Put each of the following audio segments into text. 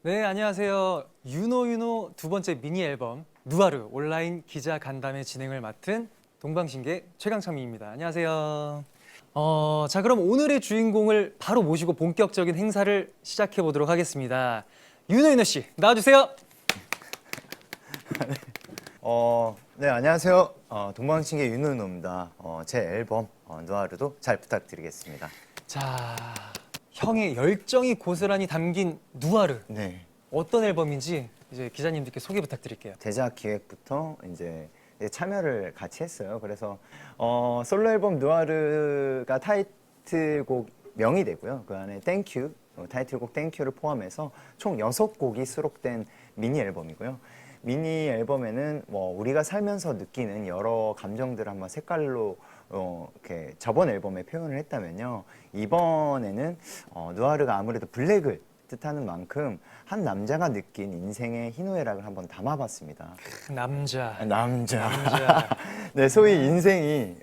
네, 안녕하세요. 유노 두 번째 미니 앨범 누아르 온라인 기자 간담회 진행을 맡은 동방신기 최강창민입니다. 안녕하세요. 자, 그럼 오늘의 주인공을 바로 모시고 본격적인 행사를 시작해 보도록 하겠습니다. 유노 씨, 나와주세요. 네, 안녕하세요. 동방신기 윤은호입니다. 제 앨범 누아르도 잘 부탁드리겠습니다. 자, 형의 열정이 고스란히 담긴 누아르. 네. 어떤 앨범인지 이제 기자님들께 소개 부탁드릴게요. 제작 기획부터 이제 참여를 같이 했어요. 그래서 솔로 앨범 누아르가 타이틀곡 명이 되고요. 그 안에 땡큐, 타이틀곡 땡큐를 포함해서 총 6곡이 수록된 미니 앨범이고요. 미니 앨범에는 뭐 우리가 살면서 느끼는 여러 감정들을 한번 색깔로 이렇게 저번 앨범에 표현을 했다면요. 이번에는 누아르가 아무래도 블랙을 뜻하는 만큼 한 남자가 느낀 인생의 희노애락을 한번 담아봤습니다. 남자. 남자. 남자. 네, 소위 인생이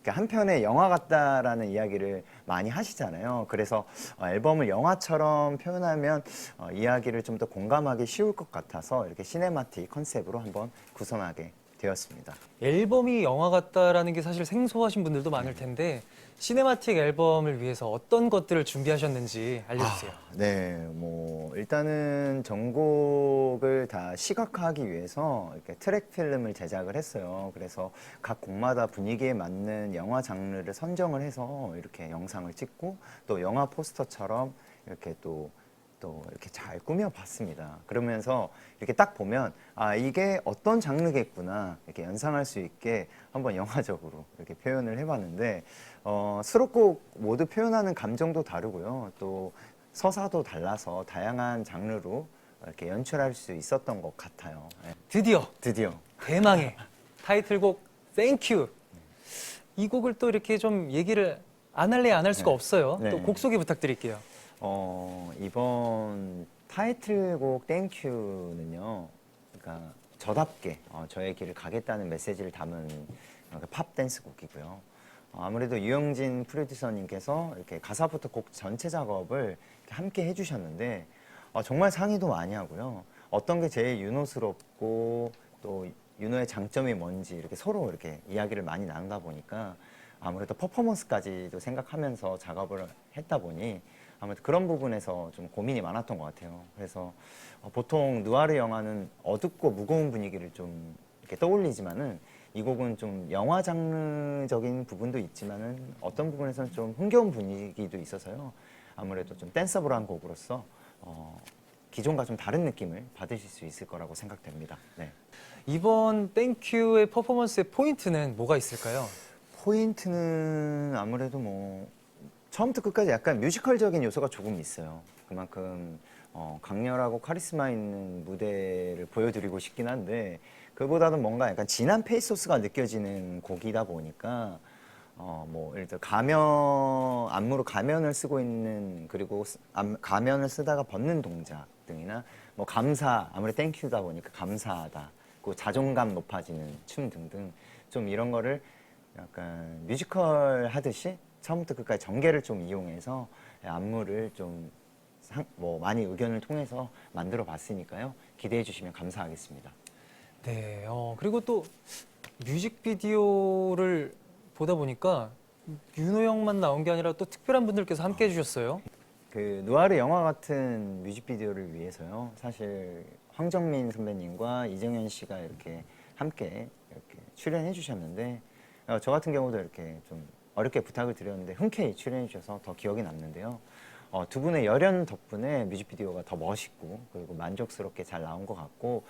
한편의 영화 같다라는 이야기를 많이 하시잖아요. 그래서 앨범을 영화처럼 표현하면 이야기를 좀 더 공감하기 쉬울 것 같아서 이렇게 시네마틱 컨셉으로 한번 구성하게 되었습니다. 앨범이 영화 같다라는 게 사실 생소하신 분들도 많을 텐데 시네마틱 앨범을 위해서 어떤 것들을 준비하셨는지 알려주세요. 네, 뭐 일단은 전곡을 다 시각화하기 위해서 이렇게 트랙 필름을 제작을 했어요. 그래서 각 곡마다 분위기에 맞는 영화 장르를 선정을 해서 이렇게 영상을 찍고 또 영화 포스터처럼 이렇게 또 이렇게 잘 꾸며봤습니다. 그러면서 이렇게 딱 보면 이게 어떤 장르겠구나 이렇게 연상할 수 있게 한번 영화적으로 이렇게 표현을 해봤는데 수록곡 모두 표현하는 감정도 다르고요. 또 서사도 달라서 다양한 장르로 이렇게 연출할 수 있었던 것 같아요. 네. 드디어 드디어 대망의 타이틀곡 땡큐. 이 곡을 또 이렇게 좀 얘기를 안 할래 안 할 수가 네. 없어요. 네. 또 곡 소개 부탁드릴게요. 이번 타이틀곡 땡큐는요, 그러니까 저답게 저의 길을 가겠다는 메시지를 담은 팝 댄스 곡이고요. 아무래도 유영진 프로듀서님께서 이렇게 가사부터 곡 전체 작업을 이렇게 함께 해주셨는데 정말 상의도 많이 하고요. 어떤 게 제일 윤호스럽고 또 윤호의 장점이 뭔지 이렇게 서로 이렇게 이야기를 많이 나누다 보니까 아무래도 퍼포먼스까지도 생각하면서 작업을 했다 보니 아무래도 그런 부분에서 좀 고민이 많았던 것 같아요. 그래서 보통 누아르 영화는 어둡고 무거운 분위기를 좀 이렇게 떠올리지만은 이 곡은 좀 영화 장르적인 부분도 있지만은 어떤 부분에서는 좀 흥겨운 분위기도 있어서요. 아무래도 좀 댄서블한 곡으로서 기존과 좀 다른 느낌을 받으실 수 있을 거라고 생각됩니다. 네. 이번 땡큐의 퍼포먼스의 포인트는 뭐가 있을까요? 포인트는 아무래도 뭐 처음부터 끝까지 약간 뮤지컬적인 요소가 조금 있어요. 그만큼 강렬하고 카리스마 있는 무대를 보여드리고 싶긴 한데 그보다는 뭔가 약간 진한 페이소스가 느껴지는 곡이다 보니까 뭐 예를 들어 안무로 가면을 쓰고 있는 그리고 가면을 쓰다가 벗는 동작 등이나 뭐 아무래도 땡큐다 보니까 감사하다 그 자존감 높아지는 춤 등등 좀 이런 거를 약간 뮤지컬 하듯이 처음부터 끝까지 전개를 좀 이용해서 안무를 좀 많이 의견을 통해서 만들어 봤으니까요. 기대해 주시면 감사하겠습니다. 네, 그리고 또 뮤직비디오를 보다 보니까 윤호 형만 나온 게 아니라 또 특별한 분들께서 함께 해주셨어요. 그 누아르 영화 같은 뮤직비디오를 위해서요. 사실 황정민 선배님과 이정현 씨가 이렇게 함께 이렇게 출연해 주셨는데 저 같은 경우도 이렇게 좀 어렵게 부탁을 드렸는데 흔쾌히 출연해 주셔서 더 기억에 남는데요. 두 분의 열연 덕분에 뮤직비디오가 더 멋있고 그리고 만족스럽게 잘 나온 것 같고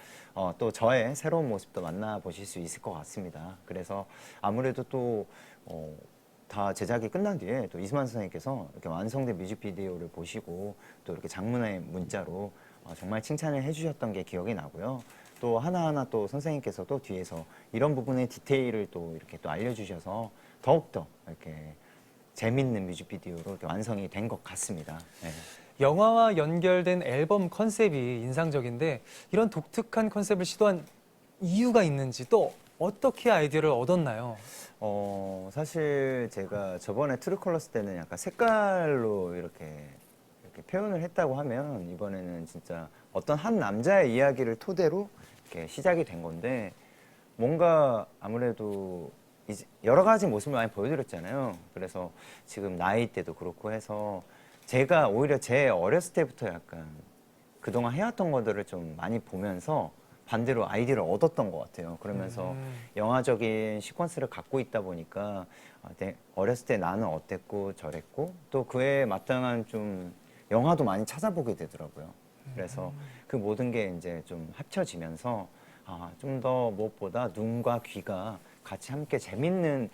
또 저의 새로운 모습도 만나보실 수 있을 것 같습니다. 그래서 아무래도 또 다 제작이 끝난 뒤에 또 이수만 선생님께서 이렇게 완성된 뮤직비디오를 보시고 또 이렇게 장문의 문자로 정말 칭찬을 해주셨던 게 기억이 나고요. 또 하나하나 또 선생님께서도 뒤에서 이런 부분의 디테일을 또 이렇게 또 알려주셔서 더욱더 이렇게 재밌는 뮤직비디오로 이렇게 완성이 된 것 같습니다. 네. 영화와 연결된 앨범 컨셉이 인상적인데 이런 독특한 컨셉을 시도한 이유가 있는지 또 어떻게 아이디어를 얻었나요? 사실 제가 저번에 트루컬러스 때는 약간 색깔로 이렇게 이렇게 표현을 했다고 하면 이번에는 진짜 어떤 한 남자의 이야기를 토대로 이렇게 시작이 된 건데 뭔가 아무래도 이제 여러 가지 모습을 많이 보여드렸잖아요. 그래서 지금 나이 때도 그렇고 해서 제가 오히려 제 어렸을 때부터 약간 그동안 해왔던 것들을 좀 많이 보면서 반대로 아이디어를 얻었던 것 같아요. 그러면서 영화적인 시퀀스를 갖고 있다 보니까 어렸을 때 나는 어땠고 저랬고 또 그에 마땅한 좀 영화도 많이 찾아보게 되더라고요. 그래서 그 모든 게 이제 좀 합쳐지면서 좀 더 무엇보다 눈과 귀가 같이 함께 재밌는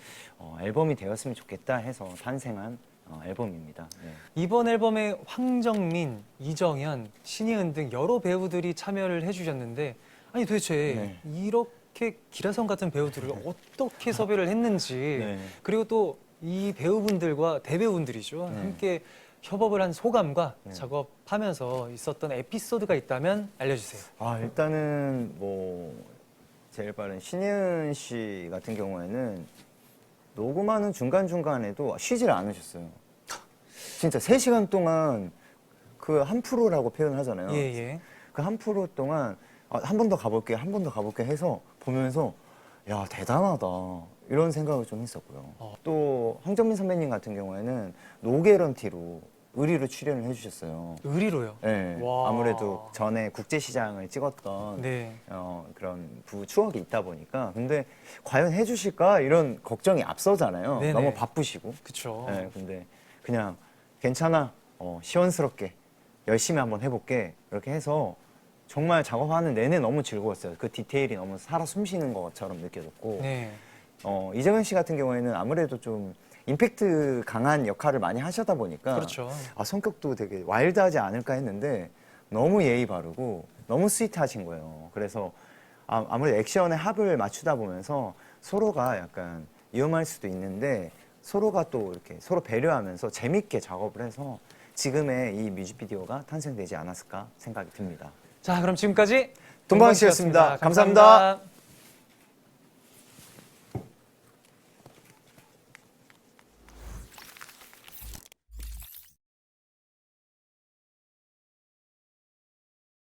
앨범이 되었으면 좋겠다 해서 탄생한 앨범입니다. 네. 이번 앨범에 황정민, 이정현, 신희은 등 여러 배우들이 참여를 해주셨는데 아니 도대체 이렇게 기라성 같은 배우들을 어떻게 섭외를 했는지 네. 그리고 또 이 배우분들과 대배우분들이죠 함께 협업을 한 소감과 작업하면서 있었던 에피소드가 있다면 알려주세요. 일단은 뭐 제일 빠른 신예은 씨 같은 경우에는 녹음하는 중간중간에도 쉬질 않으셨어요. 진짜 3시간 동안 그 한 프로라고 표현하잖아요. 예예. 그 한 프로 동안 한 번 더 가볼게, 한 번 더 가볼게 해서 보면서 야 대단하다 이런 생각을 좀 했었고요. 또 황정민 선배님 같은 경우에는 노게런티로 의리로 출연을 해주셨어요. 의리로요. 네, 와. 아무래도 전에 국제시장을 찍었던 네. 그런 추억이 있다 보니까 근데 과연 해주실까 이런 걱정이 앞서잖아요. 네네. 너무 바쁘시고. 그쵸. 네, 근데 그냥 괜찮아, 시원스럽게 열심히 한번 해볼게 이렇게 해서 정말 작업하는 내내 너무 즐거웠어요. 그 디테일이 너무 살아 숨쉬는 것처럼 느껴졌고 네. 이정현 씨 같은 경우에는 아무래도 좀 임팩트 강한 역할을 많이 하시다 보니까 그렇죠. 성격도 되게 와일드하지 않을까 했는데 너무 예의 바르고 너무 스위트하신 거예요. 그래서 아무래도 액션의 합을 맞추다 보면서 서로가 약간 위험할 수도 있는데 서로가 또 이렇게 서로 배려하면서 재밌게 작업을 해서 지금의 이 뮤직비디오가 탄생되지 않았을까 생각이 듭니다. 자 그럼 지금까지 동방씨였습니다. 감사합니다.